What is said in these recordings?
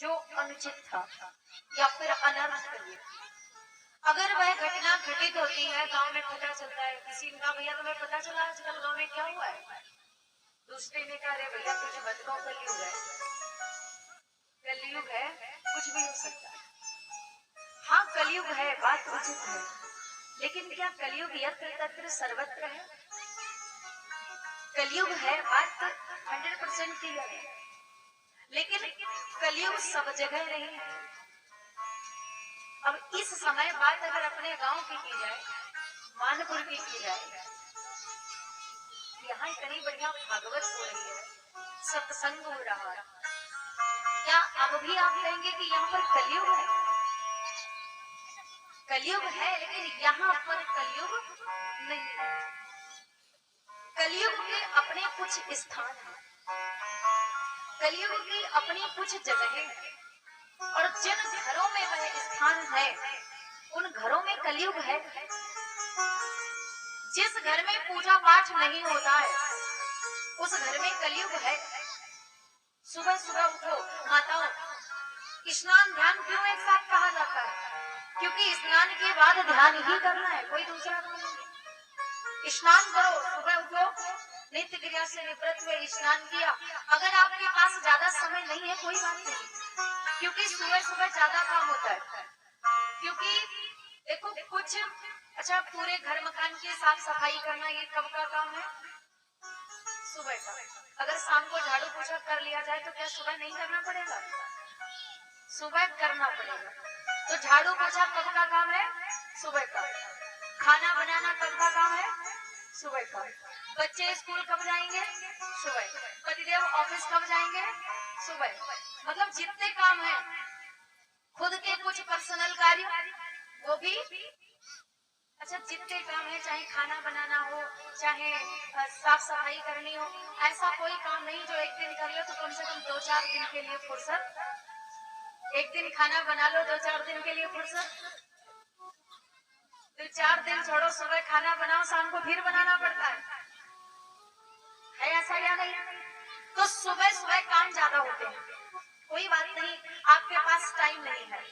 जो अनुचित था या फिर अनर्थ करिए, अगर वह घटना घटित होती है, गांव में पता चलता है, किसी ने कहा भैया तुम्हें पता चला आजकल गांव में क्या हुआ है, दूसरे ने कहा अरे भैया कुछ मत कहो, कलयुग है, कलयुग है, कुछ भी हो सकता है। हाँ कलयुग है, बात उचित है, लेकिन क्या कलयुग यत्र तत्र सर्वत्र है? कलयुग है, बात 100% क्लियर है, लेकिन कलयुग सब जगह नहीं है। अब इस समय बात अगर अपने गांव की जाए, मानपुर की जाए, यहाँ इतनी बढ़िया भागवत हो रही है, सत्संग हो रहा है, क्या अब भी आप कहेंगे कि यहाँ पर कलयुग है? कलयुग है, लेकिन यहाँ पर कलयुग नहीं है। कलयुग के अपने कुछ स्थान हैं, कलयुग की अपनी कुछ जगहें हैं, और जिन घरों में वह स्थान है उन घरों में कलयुग है। जिस घर में पूजा पाठ नहीं होता है उस घर में कलयुग है। सुबह सुबह उठो माताओं, स्नान ध्यान क्यों एक साथ कहा जाता है? क्योंकि स्नान के बाद ध्यान ही करना है, कोई दूसरा काम नहीं। स्नान करो, सुबह उठो, नित्य क्रिया से निवृत्त हुए, स्नान किया। अगर आपके पास ज्यादा समय नहीं है कोई बात नहीं, क्योंकि सुबह सुबह ज्यादा काम होता है। क्योंकि देखो कुछ अच्छा, पूरे घर मकान की साफ सफाई करना ये कब का काम है? सुबह का। अगर शाम को झाड़ू पोछा कर लिया जाए तो क्या सुबह नहीं करना पड़ेगा? सुबह करना पड़ेगा। तो झाड़ू पोछा कब का काम है? सुबह का। खाना बनाना कब का काम है? सुबह का। बच्चे स्कूल कब जाएंगे? सुबह। पतिदेव ऑफिस कब जाएंगे? सुबह। मतलब जितने काम है, खुद के कुछ पर्सनल कार्य वो भी, अच्छा जितने काम है, चाहे खाना बनाना हो, चाहे साफ सफाई करनी हो, ऐसा कोई काम नहीं जो एक दिन कर लो तो कम से कम 2-4 दिन के लिए फुर्सत। एक दिन खाना बना लो, 2-4 दिन के लिए फुर्सत। 2-4 दिन छोड़ो, सुबह खाना बनाओ, शाम को फिर बनाना पड़ता है ऐसा या नहीं? तो सुबह सुबह काम ज्यादा होते हैं। कोई बात नहीं, आपके पास टाइम नहीं है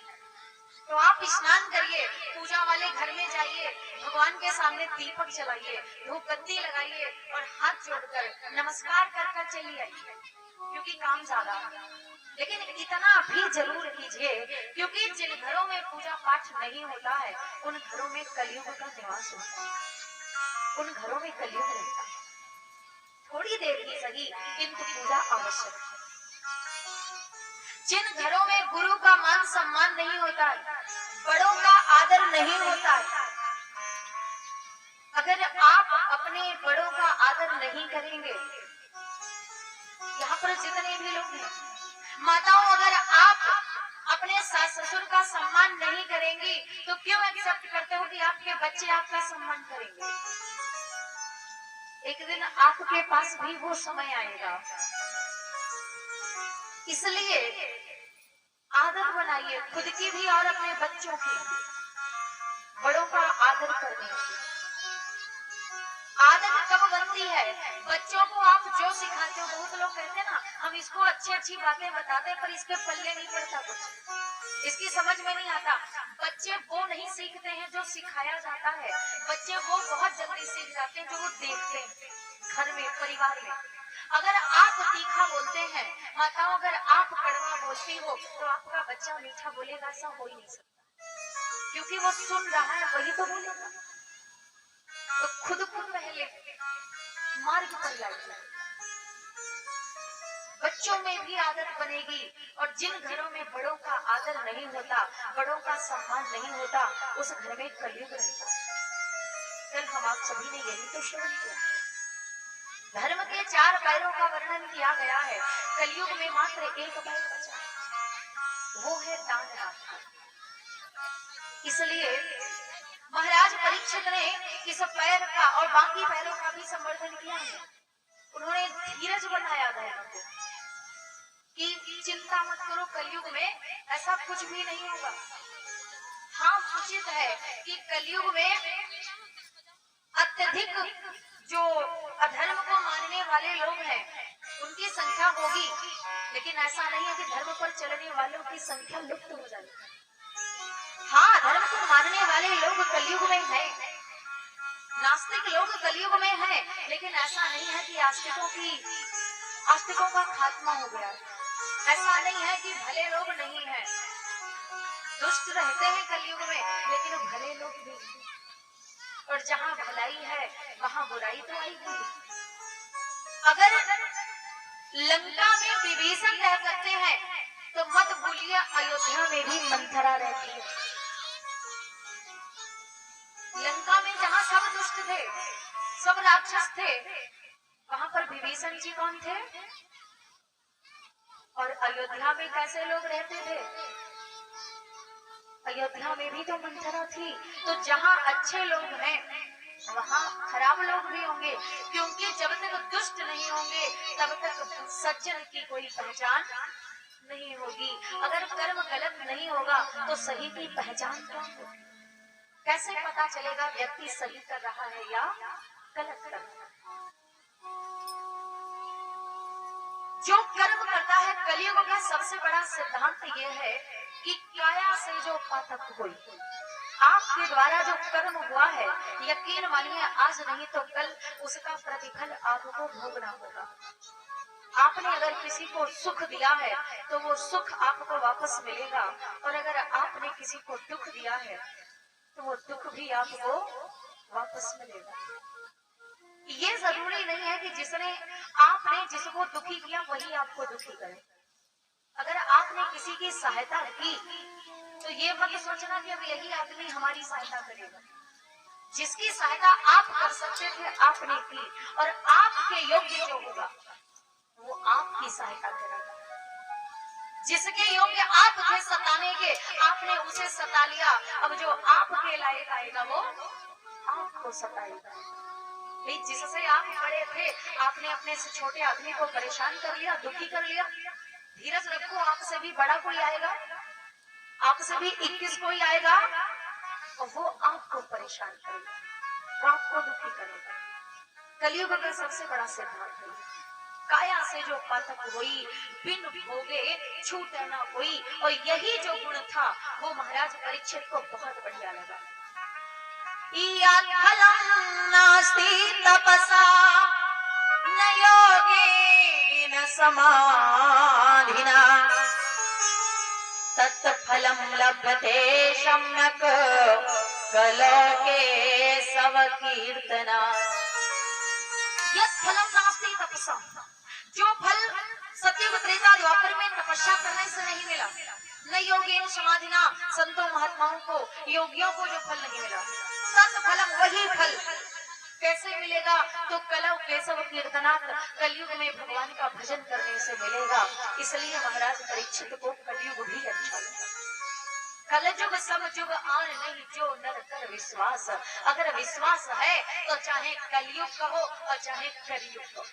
तो आप स्नान करिए, पूजा वाले घर में जाइए, भगवान के सामने दीपक जलाइए, धूपबत्ती लगाइए और हाथ जोड़कर नमस्कार कर कर चलिए, क्योंकि काम ज्यादा है। लेकिन इतना भी जरूर कीजिए, क्योंकि जिन घरों में पूजा पाठ नहीं होता है उन घरों में कलयुग का निवास होता है, उन घरों में कलयुग रहता है। थोड़ी देर की सही, किंतु पूजा आवश्यक है। जिन घरों में गुरु का मान सम्मान नहीं होता है, बड़ों का आदर नहीं होता है, अगर आप अपने बड़ों का आदर नहीं करेंगे, यहाँ पर जितने भी लोग हैं, माताओं अगर आप अपने सास ससुर का सम्मान नहीं करेंगी तो क्यों एक्सेप्ट करते हो कि आपके बच्चे आपका सम्मान करेंगे? एक दिन आपके पास भी वो समय आएगा। इसलिए आदत बनाइए, खुद की भी और अपने बच्चों की, बड़ों का आदर करने की। आदत कब बनती है? बच्चों को आप जो सिखाते हो, बहुत लोग कहते हैं ना हम इसको अच्छी अच्छी बातें बताते हैं पर इसके पल्ले नहीं पड़ता, कुछ इसकी समझ में नहीं आता। बच्चे वो नहीं सीखते हैं जो सिखाया जाता है, बच्चे वो बहुत जल्दी सीख जाते हैं जो वो देखते हैं घर में, परिवार में। अगर आप तीखा बोलते हैं माताओं, अगर आप कड़वा बोलती हो तो आपका बच्चा मीठा बोलेगा, ऐसा हो ही नहीं सकता, क्योंकि वो सुन रहा है वही तो बोलेगा। तो खुद को पहले मार्ग पर लाइए, बच्चों में भी आदत बनेगी। और जिन घरों में बड़ों का आदर नहीं होता, बड़ों का सम्मान नहीं होता, उस घर में कलयुग रहता है। कल हम आप सभी ने यही तो श्रवण किया, धर्म के 4 पैरों का वर्णन किया गया है, कलयुग में मात्र एक पैर बचा है, वो है दान। इसलिए महाराज परीक्षित ने इस पैर का और बाकी पैरों का भी संवर्धन किया है। उन्होंने धीरज बनाया धर्म को कि चिंता मत करो, कलयुग में ऐसा कुछ भी नहीं होगा। हाँ उचित है कि कलयुग में अत्यधिक जो अधर्म को मानने वाले लोग हैं उनकी संख्या होगी, लेकिन ऐसा नहीं है कि धर्म पर चलने वालों की संख्या लुप्त हो जाए। हाँ, धर्म को मानने वाले लोग कलयुग में हैं, नास्तिक लोग कलयुग में हैं, लेकिन ऐसा नहीं है कि आस्तिकों का खात्मा हो गया। ऐसा नहीं है कि भले लोग नहीं हैं, दुष्ट रहते हैं कलयुग में, लेकिन भले लोग भी हैं। और जहाँ भलाई है वहाँ बुराई तो आएगी। अगर लंका में विभीषण रह सकते हैं तो मत भूलिए अयोध्या में भी मंथरा रहती है। लंका में जहाँ सब दुष्ट थे, सब राक्षस थे, वहां पर विभीषण जी कौन थे? और अयोध्या में कैसे लोग रहते थे? अयोध्या में भी तो मंथरा थी। तो जहाँ अच्छे लोग हैं वहाँ खराब लोग भी होंगे, क्योंकि जब तक दुष्ट नहीं होंगे तब तक सज्जन की कोई पहचान नहीं होगी। अगर कर्म गलत नहीं होगा तो सही की पहचान क्या होगी? कैसे पता चलेगा व्यक्ति सही कर रहा है या गलत कर रहा है? जो कर्म करता है, कलयुग का सबसे बड़ा सिद्धांत ये है कि काया से जो पातक हुई, आपके द्वारा जो कर्म हुआ है, यकीन मानिए आज नहीं तो कल उसका प्रतिफल आपको भोगना होगा। आपने अगर किसी को सुख दिया है तो वो सुख आपको वापस मिलेगा, और अगर आपने किसी को दुख दिया है तो वो दुख भी आपको वापस मिलेगा। ये जरूरी नहीं है कि आपने जिसको दुखी किया वही आपको दुखी करे। अगर आपने किसी की सहायता की तो ये मत सोचना कि अब यही आदमी हमारी सहायता करेगा। जिसकी सहायता आप कर सकते थे आपने की, और आपके योग्य जो होगा वो आपकी सहायता करेगा। जिसके योग्य आप थे सताने के, आपने उसे सता लिया, अब जो आपके लायक आएगा वो आपको सताएगा। जिससे आप बड़े थे आपने अपने से छोटे आदमी को परेशान कर लिया, दुखी कर लिया। धीरज रखो, आपसे भी बड़ा कोई आएगा, आपसे भी 21 कोई आएगा और वो आपको परेशान करेगा, वो आपको दुखी करेगा। कलयुग का सबसे बड़ा सिद्धांत है काया से जो पातक हुई, बिन भोगे छूटे ना हुई। और यही जो गुण था वो महाराज परीक्षित को बहुत बढ़िया लगा। नास्ति तपसा न योगेन समाधिना तत्फलं लभते सम्यक् कलके सव कीर्तना। यत्फलं नास्ति तपसा, जो फल सत्ययुग त्रेता द्वापर में तपस्या करने से नहीं मिला, न योगेन समाधिना, संतों महात्माओं को योगियों को जो फल नहीं मिला, तत्फलम, वही फल कैसे मिलेगा? तो कलौ केशव कीर्तनात्, कलयुग में भगवान का भजन करने से मिलेगा। इसलिए महाराज परीक्षित को कलयुग भी अच्छा लगा। कलयुग समयुग आन नहीं जो नर कर विश्वास। अगर विश्वास है तो चाहे कलयुग कहो और चाहे कलयुग कहो,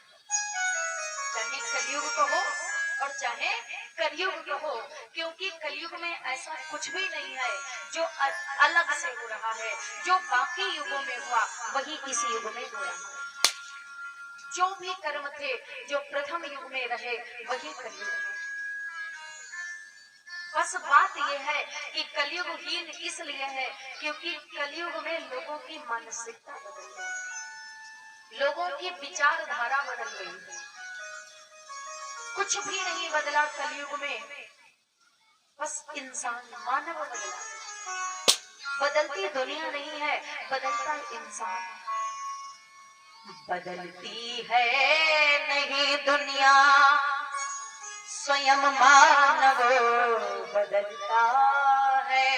चाहे कलयुग कहो और चाहे कलयुग कहो, क्योंकि कलयुग में ऐसा कुछ भी नहीं है जो अलग से हो रहा है। जो बाकी युगों में हुआ वही इस युग में हो रहा है। जो भी कर्म थे जो प्रथम युग में रहे वही कलयुग में। बस बात यह है कि कलयुग हीन इसलिए है क्योंकि कलयुग में लोगों की मानसिकता बदल गई, लोगों की विचारधारा बदल गई। कुछ भी नहीं बदला कलयुग में, बस इंसान मानव बदला। बदलती दुनिया नहीं है, बदलता इंसान। बदलती है नहीं दुनिया, स्वयं मानव बदलता है।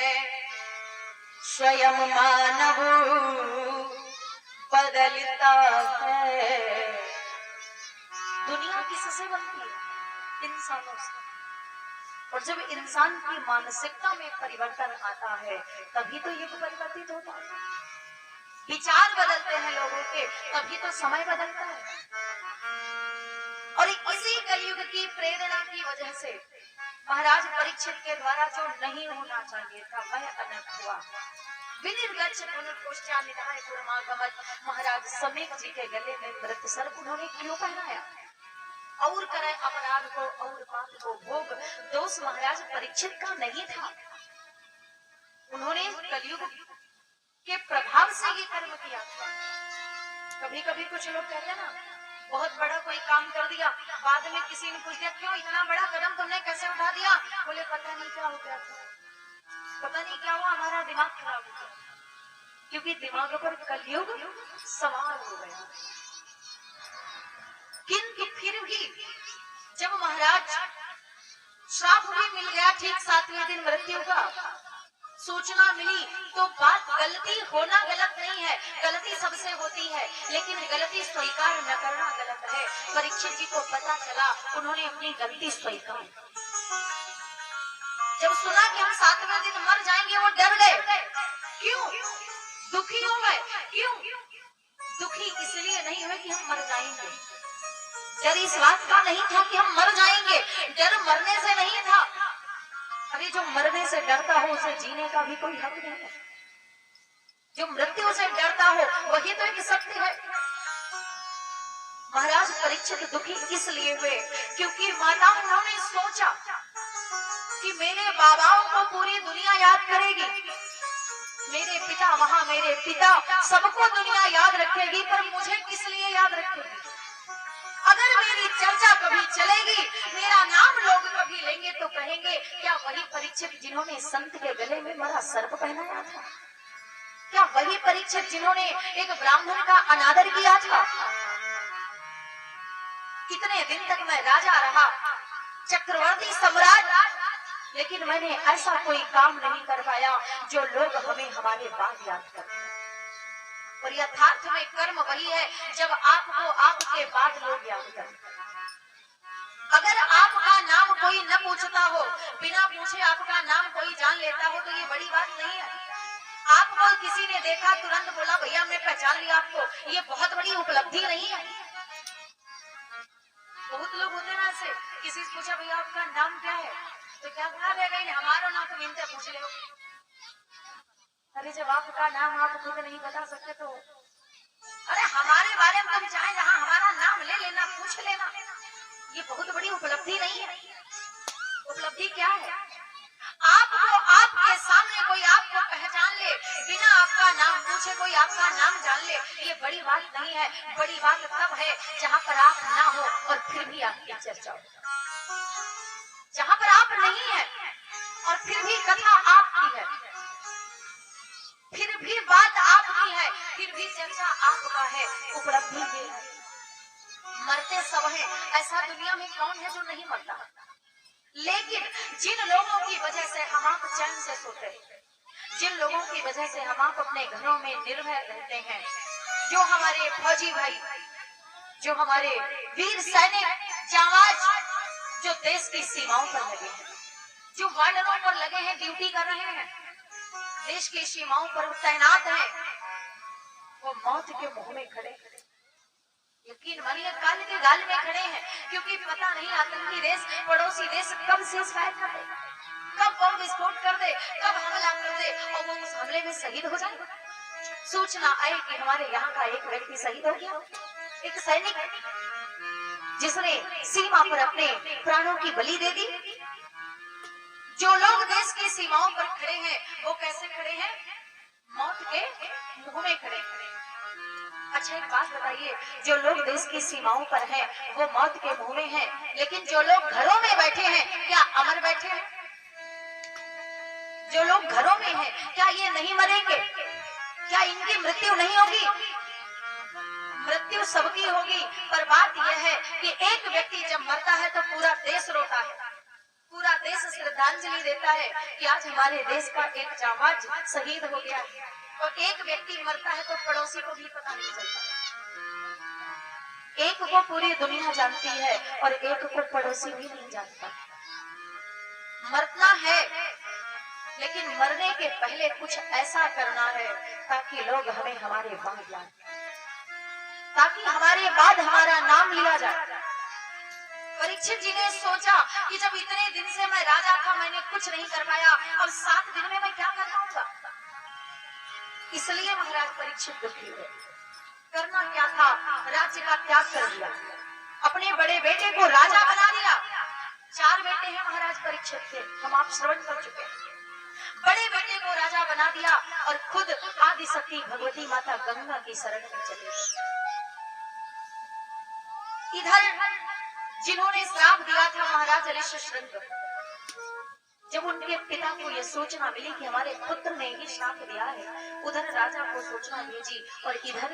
स्वयं मानव बदलता है। दुनिया किससे बनती है? इंसानों से। और जब इंसान की मानसिकता में परिवर्तन आता है तभी तो युग परिवर्तित होता है। विचार बदलते हैं लोगों के तभी तो समय बदलता है। और इसी कलयुग की प्रेरणा की वजह से महाराज परीक्षित के द्वारा जो नहीं होना चाहिए था वह अनर्थ हुआ। विनिर्गच्छ पुनर्पुष्टा निधाय गुणमागमत्, महाराज समीक जी के गले में मृत सर्प उन्होंने क्यों पहनाया? और करे अपराध को और पाप को भोग। दोष महाराज परीक्षित का नहीं था, उन्होंने कलयुग के प्रभाव से ये कर्म किया था। कभी कभी कुछ लोग कहते हैं ना, बहुत बड़ा कोई काम कर दिया, बाद में किसी ने पूछ दिया क्यों इतना बड़ा कदम तुमने कैसे उठा दिया, बोले पता नहीं क्या हो गया था, पता नहीं क्या हुआ, हमारा दिमाग खराब हो गया, क्योंकि दिमाग पर कलयुग सवार हो गया। किंतु फिर भी जब महाराज श्राप भी मिल गया, ठीक 7वें दिन मृत्यु का सूचना मिली, तो बात गलती होना गलत नहीं है, गलती सबसे होती है, लेकिन गलती स्वीकार न करना गलत है। परीक्षित जी को पता चला, उन्होंने अपनी गलती स्वीकार। जब सुना कि हम 7वें दिन मर जाएंगे, वो डर गए। क्यों दुखी हो गए? क्यों दुखी? इसलिए नहीं हुए कि हम मर जाएंगे, डर इस बात का नहीं था कि हम मर जाएंगे, डर मरने से नहीं था। अरे जो मरने से डरता हो उसे जीने का भी कोई हक नहीं है, जो मृत्यु से डरता हो वही तो एक सत्य है। महाराज परीक्षित दुखी इसलिए हुए क्योंकि माता उन्होंने सोचा कि मेरे बाबाओं को पूरी दुनिया याद करेगी, मेरे पिता वहां, मेरे पिता सबको दुनिया याद रखेगी, पर मुझे किस लिए याद रखेगी? अगर मेरी चर्चा कभी चलेगी, मेरा नाम लोग कभी लेंगे तो कहेंगे क्या वही परीक्षित जिन्होंने संत के गले में मरा सर्प पहनाया था? क्या वही परीक्षित जिन्होंने एक ब्राह्मण का अनादर किया था? कितने दिन तक मैं राजा रहा, चक्रवर्ती सम्राट, लेकिन मैंने ऐसा कोई काम नहीं कर पाया जो लोग हमें हमारे बाद याद करते हैं। और यथार्थ में कर्म वही है जब आपको आपके बाद लोग याद करते हैं। अगर आपका नाम कोई न पूछता हो, बिना पूछे आपका नाम कोई जान लेता हो, तो ये बड़ी बात नहीं है। आपको किसी ने देखा, तुरंत बोला भैया मैं पहचान लिया आपको, ये बहुत बड़ी उपलब्धि नहीं है। बहुत लोग होते ना ऐसे, किसी से पूछा भैया आपका नाम क्या है, तो क्या कहा गए हमारा नाम तो मिलते पूछ ले। अरे जब आपका नाम आप खुद नहीं बता सकते तो अरे हमारे बारे में तुम चाहे जहाँ हमारा नाम ले लेना, पूछ लेना, ये बहुत बड़ी उपलब्धि नहीं है। उपलब्धि क्या है? आपको आपके सामने कोई आपको पहचान ले, बिना आपका नाम पूछे कोई आपका नाम जान ले, ये बड़ी बात नहीं है। बड़ी बात तब है जहाँ पर आप ना हो और फिर भी आपकी चर्चा हो, जहाँ पर आप नहीं है और फिर भी कथा आपकी है, फिर भी बात आपकी है, फिर भी चर्चा आपका है। उपलब्धि ये है। मरते सब है, ऐसा दुनिया में कौन है जो नहीं मरता? लेकिन जिन लोगों की वजह से हम आप चैन से सोते हैं, जिन लोगों की वजह से हम आप अपने घरों में निर्भय रहते हैं, जो हमारे फौजी भाई, जो हमारे वीर सैनिक जांबाज, जो देश की सीमाओं पर लगे हैं, जो बॉर्डरों पर लगे हैं, ड्यूटी कर रहे हैं, देश की सीमाओं पर तैनात है, वो मौत के मुंह में खड़े, यकीन मानिए काल के गाल में खड़े हैं, क्योंकि पता नहीं आतंकी देश, पड़ोसी देश कब सीज फायर कर दे, कब बम विस्फोट कर दे, कब हमला कर दे और वो उस हमले में शहीद हो जाए। सूचना आई कि हमारे यहाँ का एक व्यक्ति शहीद हो गया, एक सैनिक जिसने सीमा पर अपने प्राणों की बलि दे दी। जो लोग देश की सीमाओं पर खड़े हैं वो कैसे खड़े हैं? मौत के मुंह में खड़े हैं। अच्छा एक बात बताइए, जो लोग देश की सीमाओं पर हैं वो मौत के मुंह में हैं, लेकिन जो लोग घरों में बैठे हैं क्या अमर बैठे हैं? जो लोग घरों में हैं क्या ये नहीं मरेंगे? क्या इनकी मृत्यु नहीं होगी? मृत्यु सबकी होगी, पर बात यह है कि एक व्यक्ति जब मरता है तो पूरा देश रोता है, पूरा देश श्रद्धांजलि देता है कि आज हमारे देश का एक जांबाज शहीद हो गया। और एक व्यक्ति मरता है तो पड़ोसी को भी पता नहीं चलता। एक को पूरी दुनिया जानती है और एक को पड़ोसी भी नहीं जानता। मरना है, लेकिन मरने के पहले कुछ ऐसा करना है ताकि लोग हमें हमारे बाद याद, ताकि हमारे बाद हमारा नाम लिया जाए। परीक्षित जी ने सोचा कि जब इतने दिन से मैं राजा था, मैंने कुछ नहीं कर पाया, अब 7 दिन में मैं क्या कर पाऊंगा? इसलिए महाराज परीक्षित दुखी हुए। करना क्या था? राज्य का त्याग कर दिया, अपने बड़े बेटे को राजा बना दिया। 4 बेटे हैं महाराज परीक्षित के, हम आप श्रवण कर चुके हैं। बड़े बेटे को राजा बना दिया और खुद आदिशक्ति भगवती माता गंगा की शरण में चले। इधर जिन्होंने श्राप दिया था महाराज ऋष्यशृंग, जब उनके पिता को यह सूचना मिली कि हमारे पुत्र ने ही श्राप दिया है, उधर राजा को सूचना भेजी और इधर